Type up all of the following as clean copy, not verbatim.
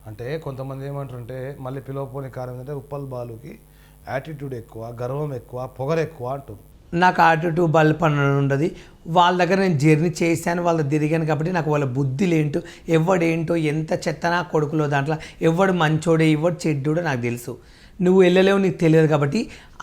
అంటే కొంతమంది ఏమంటారంటే మళ్ళీ పిలవపోని కారణం ఏంటంటే ఉప్పల్ బాలుకి యాటిట్యూడ్ ఎక్కువ, గర్వం ఎక్కువ, పొగరు ఎక్కువ అంటారు. నాకు అటు బలపన ఉండదు. వాళ్ళ దగ్గర నేను జర్నీ చేశాను, వాళ్ళ తిరిగాను కాబట్టి నాకు వాళ్ళ బుద్ధులు ఏంటో, ఎవడేంటో, ఎంత చెత్త నా కొడుకులో దాంట్లో ఎవడు మంచోడే ఎవడు చెడ్డోడో నాకు తెలుసు. నువ్వు వెళ్ళలేవు, నీకు తెలియదు. కాబట్టి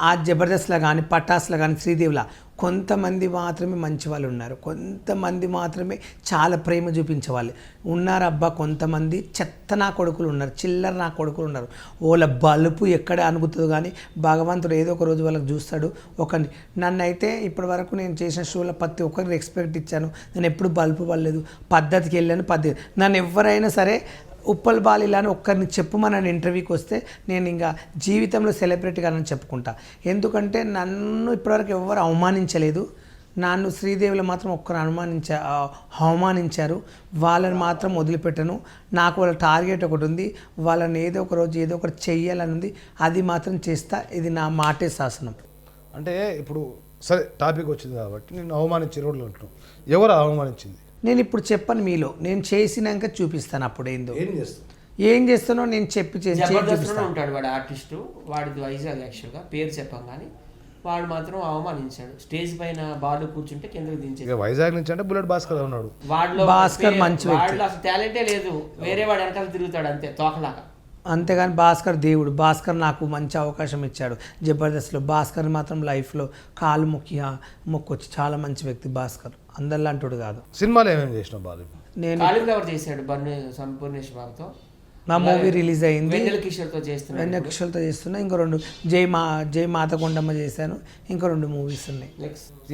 ఆ జబర్దస్త్లో కానీ పటాస్లో కానీ శ్రీదేవిలా కొంతమంది మాత్రమే మంచి వాళ్ళు ఉన్నారు, కొంతమంది మాత్రమే చాలా ప్రేమ చూపించే వాళ్ళు ఉన్నారు. అబ్బా కొంతమంది చెత్త నా కొడుకులు ఉన్నారు, చిల్లర నా కొడుకులు ఉన్నారు. వాళ్ళ బలుపు ఎక్కడ అనుకుతుందో కానీ భగవంతుడు ఏదో ఒక రోజు వాళ్ళకి చూస్తాడు. ఒకరిని నన్ను అయితే ఇప్పటి వరకు నేను చేసిన షోలో ప్రతి ఒక్కరికి రెస్పెక్ట్ ఇచ్చాను. నేను ఎప్పుడు బలుపు పడలేదు, పద్ధతికి వెళ్ళాను. పద్ధతి నన్ను ఎవరైనా సరే ఉప్పల్ బాలిలా అని ఒక్కరిని చెప్పమని ఇంటర్వ్యూకి వస్తే నేను ఇంకా జీవితంలో సెలబ్రిటీ కానని చెప్పుకుంటా. ఎందుకంటే నన్ను ఇప్పటివరకు ఎవరు అవమానించలేదు. నన్ను శ్రీదేవిలో మాత్రం ఒక్కరు అవమానించారు. వాళ్ళని మాత్రం వదిలిపెట్టను. నాకు వాళ్ళ టార్గెట్ ఒకటి ఉంది, వాళ్ళని ఏదో ఒక రోజు ఏదో ఒకటి చెయ్యాలని ఉంది. అది మాత్రం చేస్తా. ఇది నా మాటే శాసనం. అంటే ఇప్పుడు సరే టాపిక్ వచ్చింది కాబట్టి నేను అవమానించే రోడ్లు అంటున్నాను. ఎవరు అవమానించింది? నేను ఇప్పుడు చెప్పను మీలో, నేను చేసినాక చూపిస్తాను. అప్పుడు ఏం చేస్తానో నేను జబర్దస్త్లో ఉంటాడు వాడు ఆర్టిస్టు. వాడిది వైజాగ్ యాక్చువల్గా, పేరు చెప్పం కానీ వాడు మాత్రం అవమానించాడు. స్టేజ్ పైన బాలు కూర్చుంటే కిందకి దించాడు. వైజాగ్ నుంచి అంటే బుల్లెట్ భాస్కర్ ఉన్నాడు. భాస్కర్ మంచి వాడిలో అసలు టాలెంటే లేదు, వేరే వాడు వెనకాల తిరుగుతాడు అంతే తోకలాగా. అంతేగాని భాస్కర్ దేవుడు. భాస్కర్ నాకు మంచి అవకాశం ఇచ్చాడు జబర్దస్త్లో. భాస్కర్ మాత్రం లైఫ్లో కాలు మొక్కొచ్చి చాలా మంచి వ్యక్తి భాస్కర్, అందరిలాంటి కాదు. సినిమాలో ఏమేమి చేసిన బాలు? నేను కాలిఫ్లవర్ చేశాడు సంపూర్ణేష్ బాబుతో. నా మూవీ రిలీజ్ అయింది. వెన్నెల కిషోర్తో చేస్తున్నా. ఇంకో 2 జై మాతకొండమ్మ చేశాను. ఇంకో 2 మూవీస్ ఉన్నాయి.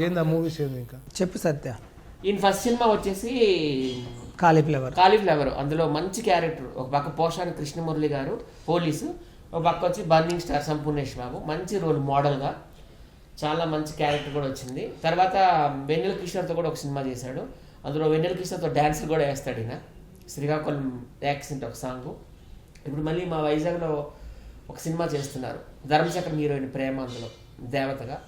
ఏందా మూవీస్ ఏంది ఇంకా చెప్పు సత్య. ఈయన ఫస్ట్ సినిమా వచ్చేసి కాలీఫ్లవర్. అందులో మంచి క్యారెక్టర్. ఒక పక్క పోషాని కృష్ణమురళి గారు పోలీసు, ఒక పక్క వచ్చి బర్నింగ్ స్టార్ సంపూర్ణేష్ బాబు. మంచి రోల్ మోడల్గా చాలా మంచి క్యారెక్టర్ కూడా వచ్చింది. తర్వాత వెన్నెల కిషోర్తో కూడా ఒక సినిమా చేశాడు. అందులో వెన్నెల కిషోర్తో డ్యాన్సులు కూడా వేస్తాడు ఈయన. శ్రీకాకుళం యాక్సెంట్ ఒక సాంగ్. ఇప్పుడు మళ్ళీ మా వైజాగ్లో ఒక సినిమా చేస్తున్నారు, ధర్మచక్రం హీరోయిన్ ప్రేమ, అందులో దేవతగా.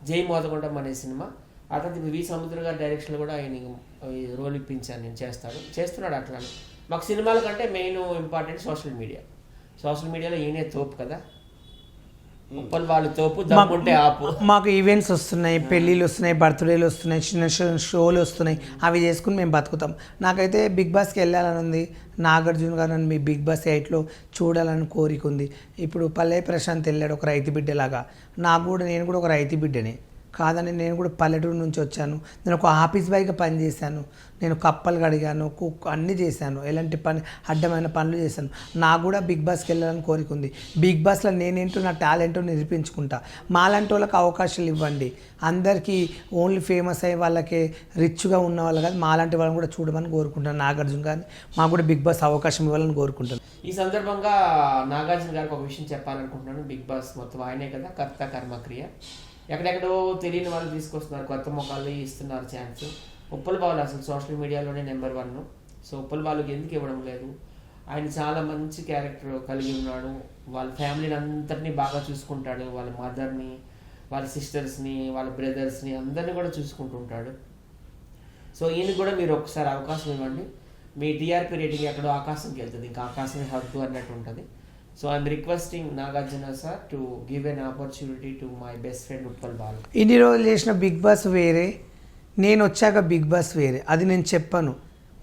జై మోదకొండం అనే సినిమా. ఆ తర్వాత ఇప్పుడు వి సముద్ర గారి డైరెక్షన్లో కూడా ఆయన రోల్ ఇప్పించాను, నేను చేస్తున్నాడు. అట్లా మాకు సినిమాల కంటే మెయిన్ ఇంపార్టెంట్ సోషల్ మీడియాలో ఈయనే తోపు కదా. ఉప్పల్ వాళ్ళు తోపు, దమ్ముంటే ఆపు. మాకు ఈవెంట్స్ వస్తున్నాయి, పెళ్ళిళ్ళు వస్తున్నాయి, బర్త్డేలు వస్తున్నాయి, చిన్న షోలు వస్తున్నాయి. అవి చేసుకుని మేము బతుకుతాం. నాకైతే బిగ్ బాస్కి వెళ్ళాలని ఉంది. నాగార్జున గారు నన్ను మీ బిగ్ బాస్ 8లో చూడాలని కోరిక ఉంది. ఇప్పుడు పల్లె ప్రశాంత్ వెళ్ళాడు ఒక రైతు బిడ్డలాగా. నేను కూడా ఒక రైతు బిడ్డని కాదని, నేను కూడా పల్లెటూరు నుంచి వచ్చాను. నేను ఒక ఆఫీస్ బాయ్గా పనిచేశాను. నేను కప్పలు కడిగాను, కుక్ అన్నీ చేశాను. ఎలాంటి అడ్డమైన పనులు చేశాను. నాకు కూడా బిగ్ బాస్కి వెళ్ళాలని కోరిక ఉంది. బిగ్ బాస్లో నేనేంటో నా టాలెంటో నిరూపించుకుంటా. మాలాంటి వాళ్ళకి అవకాశాలు ఇవ్వండి. అందరికీ ఓన్లీ ఫేమస్ అయ్యే వాళ్ళకే, రిచ్గా ఉన్న వాళ్ళు కాదు, మాలాంటి వాళ్ళని కూడా చూడమని కోరుకుంటాను. నాగార్జున గారిని మాకు కూడా బిగ్ బాస్ అవకాశం ఇవ్వాలని కోరుకుంటాను. ఈ సందర్భంగా నాగార్జున గారికి ఒక విషయం చెప్పాలనుకుంటున్నాను. బిగ్ బాస్ మొత్తం ఆయనే కదా కర్త కర్మక్రియ. ఎక్కడెక్కడో తెలియని వాళ్ళు తీసుకొస్తున్నారు, కొత్త మొక్కలు ఇస్తున్నారు ఛాన్స్. ఉప్పల్ బాలు అసలు సోషల్ మీడియాలోనే నెంబర్ 1. సో ఉప్పల్ బాలుకి ఎందుకు ఇవ్వడం లేదు? ఆయన చాలా మంచి క్యారెక్టర్ కలిగి ఉన్నాడు. వాళ్ళ ఫ్యామిలీని అందరినీ బాగా చూసుకుంటాడు. వాళ్ళ మదర్ని, వాళ్ళ సిస్టర్స్ని, వాళ్ళ బ్రదర్స్ని అందరినీ కూడా చూసుకుంటుంటాడు. సో ఈయనకి కూడా మీరు ఒకసారి అవకాశం ఇవ్వండి. మీ టీఆర్పీ రేటింగ్ ఎక్కడో ఆకాశంకి వెళ్తుంది, ఇంకా ఆకాశమే హద్దు అన్నట్టు ఉంటుంది. So I'm requesting Nagarjuna sir to give an opportunity to my best friend Uppal Balu. ఇన్ని రోజులు చేసిన బిగ్ బాస్ వేరే, నేను వచ్చాక బిగ్ బాస్ వేరే. అది నేను చెప్పను,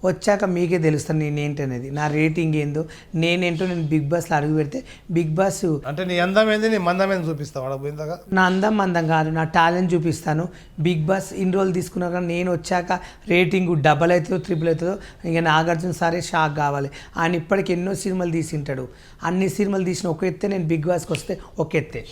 వచ్చాక మీకే తెలుస్తాను నేనేంటనేది, నా రేటింగ్ ఏందో, నేనేంటో. నేను బిగ్ బాస్లో అడుగు పెడితే బిగ్ బాస్ అంటే నీ అందం ఏంది, నీ మందం ఏంది చూపిస్తావు అక్కడ పోయిందాక. నా అందం కాదు, నా టాలెంట్ చూపిస్తాను. బిగ్ బాస్ ఇన్ని రోజులు తీసుకున్నా కానీ నేను వచ్చాక రేటింగ్ డబల్ అవుతుందో ట్రిపుల్ అవుతుందో ఇంకా నాగార్జున సారే షాక్ కావాలి. ఆయన ఇప్పటికి ఎన్నో సినిమాలు తీసింటాడు. అన్ని సినిమాలు తీసిన ఒక ఎత్తే, నేను బిగ్ బాస్కి వస్తే ఒక ఎత్తే.